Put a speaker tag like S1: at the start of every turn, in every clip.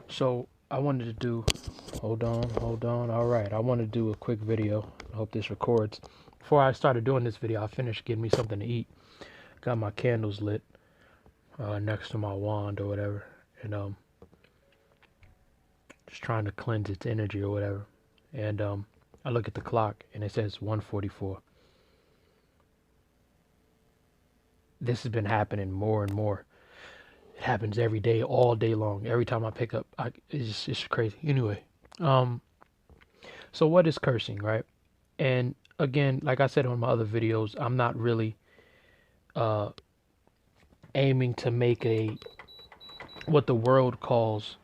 S1: So I wanted to do, hold on. All right, I want to do a quick video. I hope this records. Before I started doing this video, I finished getting me something to eat. Got my candles lit next to my wand or whatever, and just trying to cleanse its energy or whatever. And I look at the clock and it says 1:44. This has been happening more and more. It happens every day, all day long. Every time I pick up, it's crazy. Anyway, um, so what is cursing, right? And again, like I said on my other videos, I'm not really uh, aiming to make a what the world calls,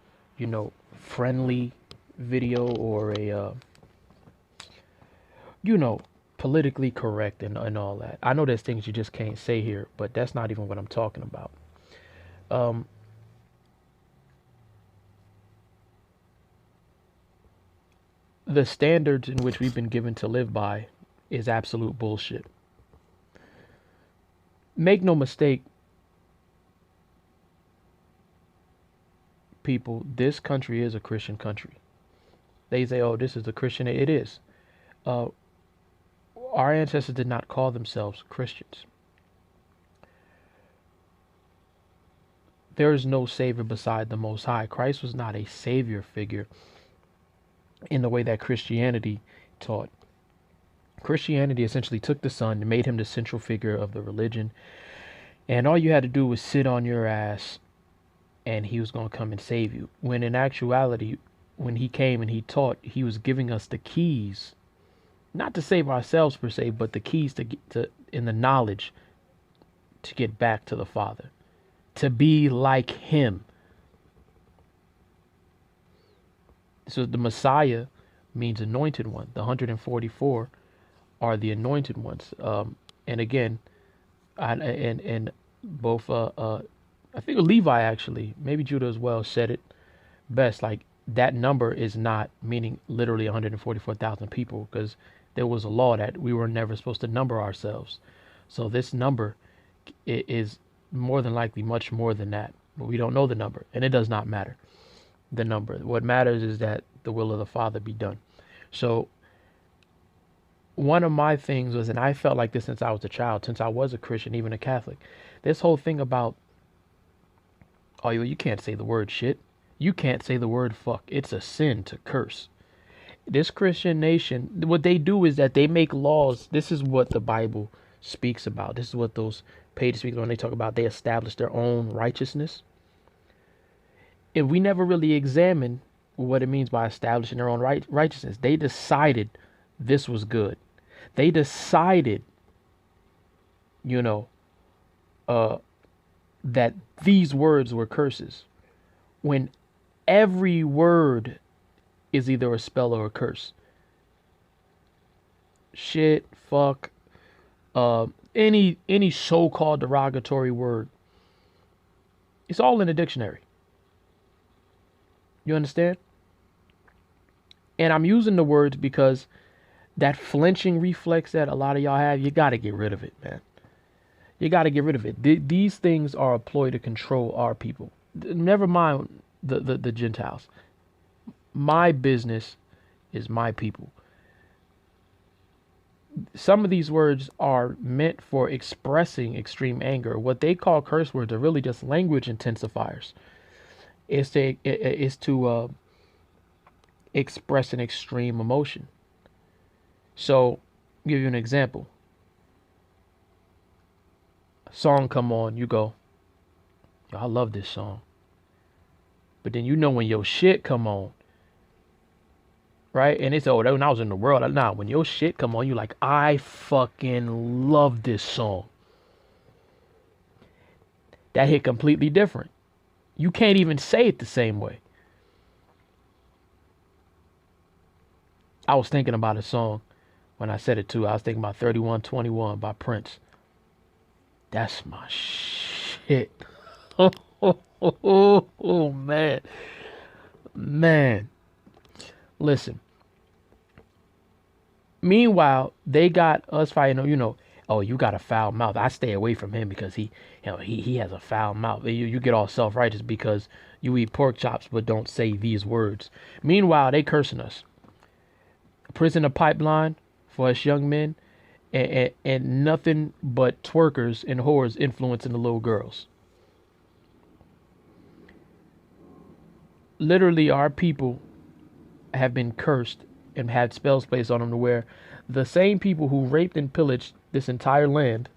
S1: friendly video or a you know, politically correct and all that. I know there's things you just can't say here, but that's not even what I'm talking about. Um, the standards in which we've been given to live by is absolute bullshit. Make no mistake, people, this country is a Christian country. They say, oh, this is a Christian. It is. Uh, our ancestors did not call themselves Christians. There is no savior beside the Most High. Christ was not a savior figure in the way that Christianity taught. Christianity essentially took the Son and made him the central figure of the religion. And all you had to do was sit on your ass and he was going to come and save you. When in actuality, when he came and he taught, he was giving us the keys, not to save ourselves per se, but the keys to get to in the knowledge to get back to the Father, to be like him. So the Messiah means anointed one. The 144 are the anointed ones. And again, and both I think Levi actually, maybe Judah as well, said it best. Like that number is not meaning literally 144,000 people, because there was a law that we were never supposed to number ourselves. So this number is more than likely much more than that, but we don't know the number, and it does not matter the number. What matters is that the will of the Father be done. So one of my things was, and I felt like this since I was a child, since I was a Christian, even a Catholic, this whole thing about, oh, you can't say the word shit. You can't say the word fuck. It's a sin to curse. This Christian nation, what they do is that they make laws. This is what the Bible speaks about. This is what those pages speak when they talk about they establish their own righteousness. If we never really examine what it means by establishing their own righteousness, they decided this was good. They decided, that these words were curses, when every word is either a spell or a curse. Shit, fuck, any so-called derogatory word, it's all in the dictionary. You understand? And I'm using the words because that flinching reflex that a lot of y'all have, you got to get rid of it, man. You got to get rid of it. These things are a ploy to control our people. Never mind the Gentiles. My business is my people. Some of these words are meant for expressing extreme anger. What they call curse words are really just language intensifiers. It's to express an extreme emotion. So, I'll give you an example. A song come on, you go, yo, I love this song. But then when your shit come on, right? And it's, oh, that when I was in the world. Nah, when your shit come on, you like, I fucking love this song. That hit completely different. You can't even say it the same way. I was thinking about a song when I said it too. I was thinking about 3121 by Prince. That's my shit. Oh, man. Man. Listen. Meanwhile, they got us fighting, Oh, you got a foul mouth. I stay away from him because he has a foul mouth. You get all self-righteous because you eat pork chops but don't say these words. Meanwhile, they cursing us. Prison a pipeline for us young men, and nothing but twerkers and whores influencing the little girls. Literally, our people have been cursed and had spells placed on them to where the same people who raped and pillaged this entire land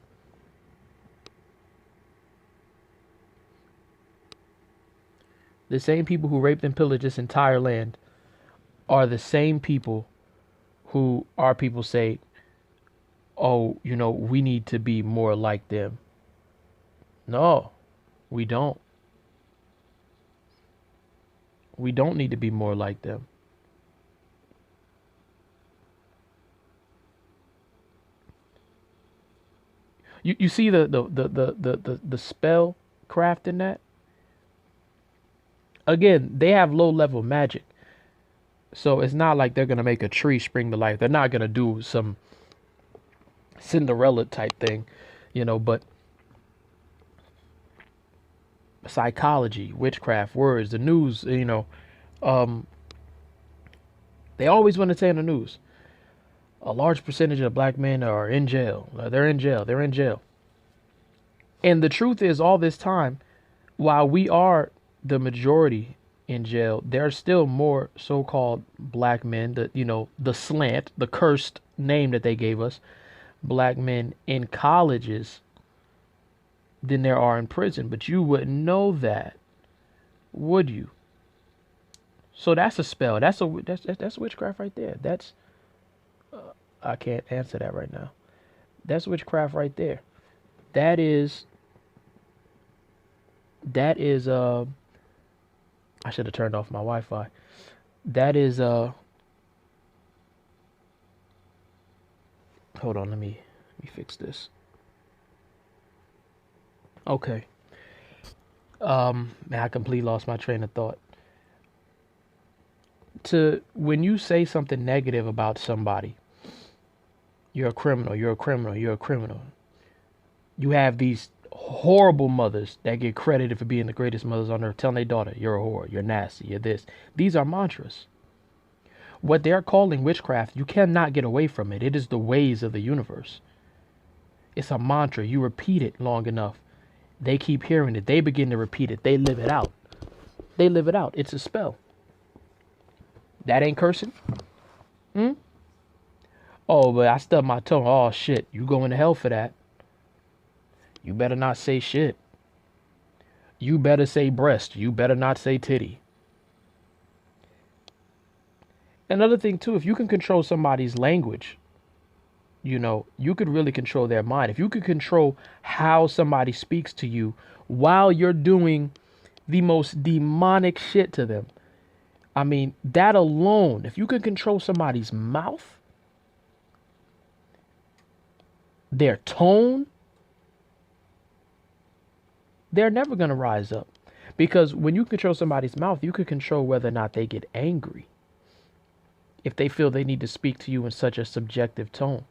S1: the same people who raped and pillaged this entire land are the same people who our people say, oh, we need to be more like them. No, we don't. We don't need to be more like them. You see the spell craft in that? Again, they have low level magic. So it's not like they're gonna make a tree spring to life. They're not gonna do some Cinderella type thing, but psychology, witchcraft, words, the news, um, they always want to say in the news, a large percentage of black men are in jail. They're in jail. They're in jail. And the truth is, all this time, while we are the majority in jail, there are still more so-called black men, the slant, the cursed name that they gave us, black men in colleges than there are in prison. But you wouldn't know that, would you? So that's a spell. That's witchcraft right there. I can't answer that right now. That's witchcraft right there. That is that is I should have turned off my Wi-Fi. That is hold on, let me fix this. Okay. Man, I completely lost my train of thought. When you say something negative about somebody, you're a criminal, you're a criminal, you're a criminal. You have these horrible mothers that get credited for being the greatest mothers on earth telling their daughter, you're a whore, you're nasty, you're this. These are mantras. What they're calling witchcraft, you cannot get away from it. It is the ways of the universe. It's a mantra. You repeat it long enough. They keep hearing it. They begin to repeat it. They live it out. They live it out. It's a spell. That ain't cursing? Hmm? Oh, but I stubbed my toe. Oh, shit. You going to hell for that. You better not say shit. You better say breast. You better not say titty. Another thing, too, if you can control somebody's language, you could really control their mind. If you could control how somebody speaks to you while you're doing the most demonic shit to them. I mean, that alone, if you can control somebody's mouth, their tone, they're never going to rise up. Because when you control somebody's mouth, you can control whether or not they get angry. If they feel they need to speak to you in such a subjective tone.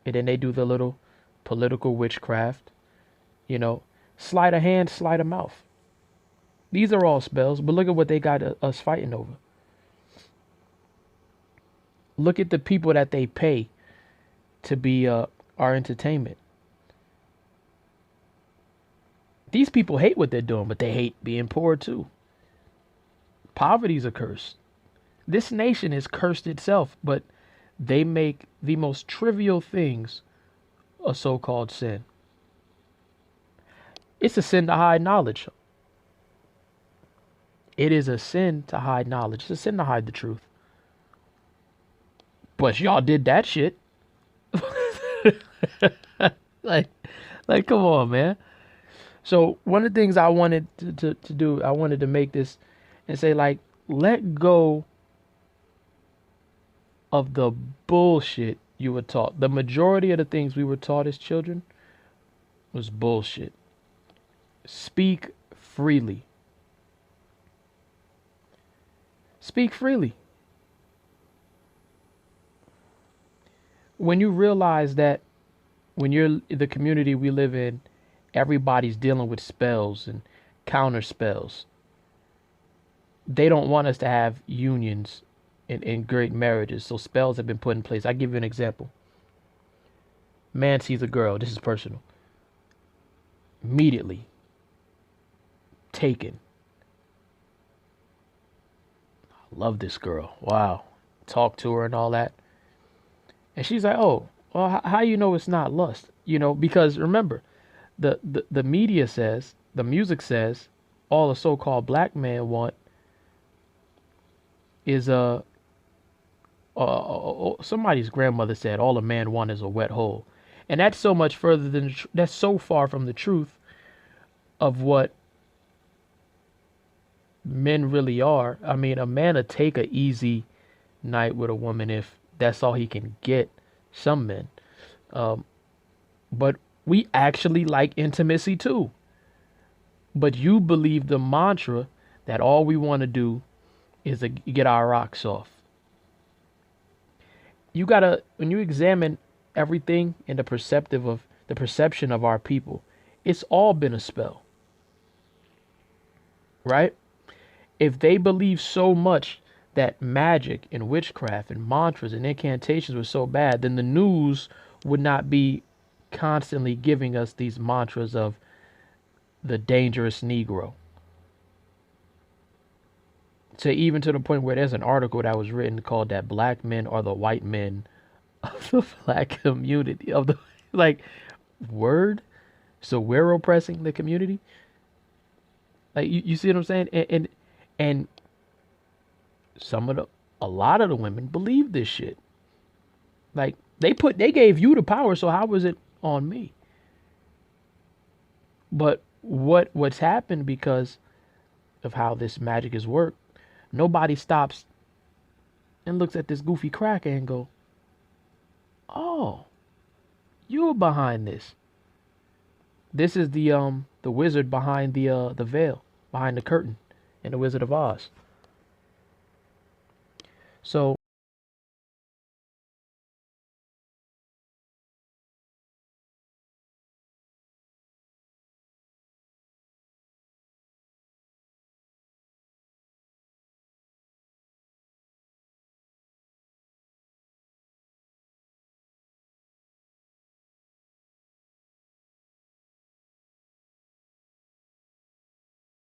S1: And then they do the little political witchcraft, sleight of hand, sleight of mouth. These are all spells, but look at what they got us fighting over. Look at the people that they pay to be our entertainment. These people hate what they're doing, but they hate being poor too. Poverty's a curse. This nation is cursed itself, but they make the most trivial things a so-called sin. It's a sin to hide knowledge. It is a sin to hide knowledge. It's a sin to hide the truth. But y'all did that shit. like, come on, man. So one of the things I wanted to do, I wanted to make this and say, let go of the bullshit you were taught. The majority of the things we were taught as children was bullshit. Speak freely. Speak freely. When you realize that when you're the community we live in, everybody's dealing with spells and counter spells. They don't want us to have unions and great marriages, so spells have been put in place. I give you an example. Man sees a girl. This is personal. Immediately taken. Love this girl. Wow. Talk to her and all that. And she's like, oh, well, how you know it's not lust? Because remember, the media says, the music says, all a so-called black man want is somebody's grandmother said all a man want is a wet hole, and that's so much further than that's so far from the truth of what men really are. I mean, a man will take a easy night with a woman if that's all he can get. Some men, um, but we actually like intimacy too. But you believe the mantra that all we want to do is to get our rocks off. You gotta, when you examine everything in the perception of our people, it's all been a spell, right? If they believe so much that magic and witchcraft and mantras and incantations were so bad, then the news would not be constantly giving us these mantras of the dangerous Negro. So even to the point where there's an article that was written called that black men are the white men of the black community of the like word. So we're oppressing the community. Like you see what I'm saying? And a lot of the women believe this shit. Like they gave you the power, so how was it on me? But what's happened because of how this magic is worked, nobody stops and looks at this goofy cracker and go, "Oh, you're behind this. This is the wizard behind the veil, behind the curtain in the Wizard of Oz." So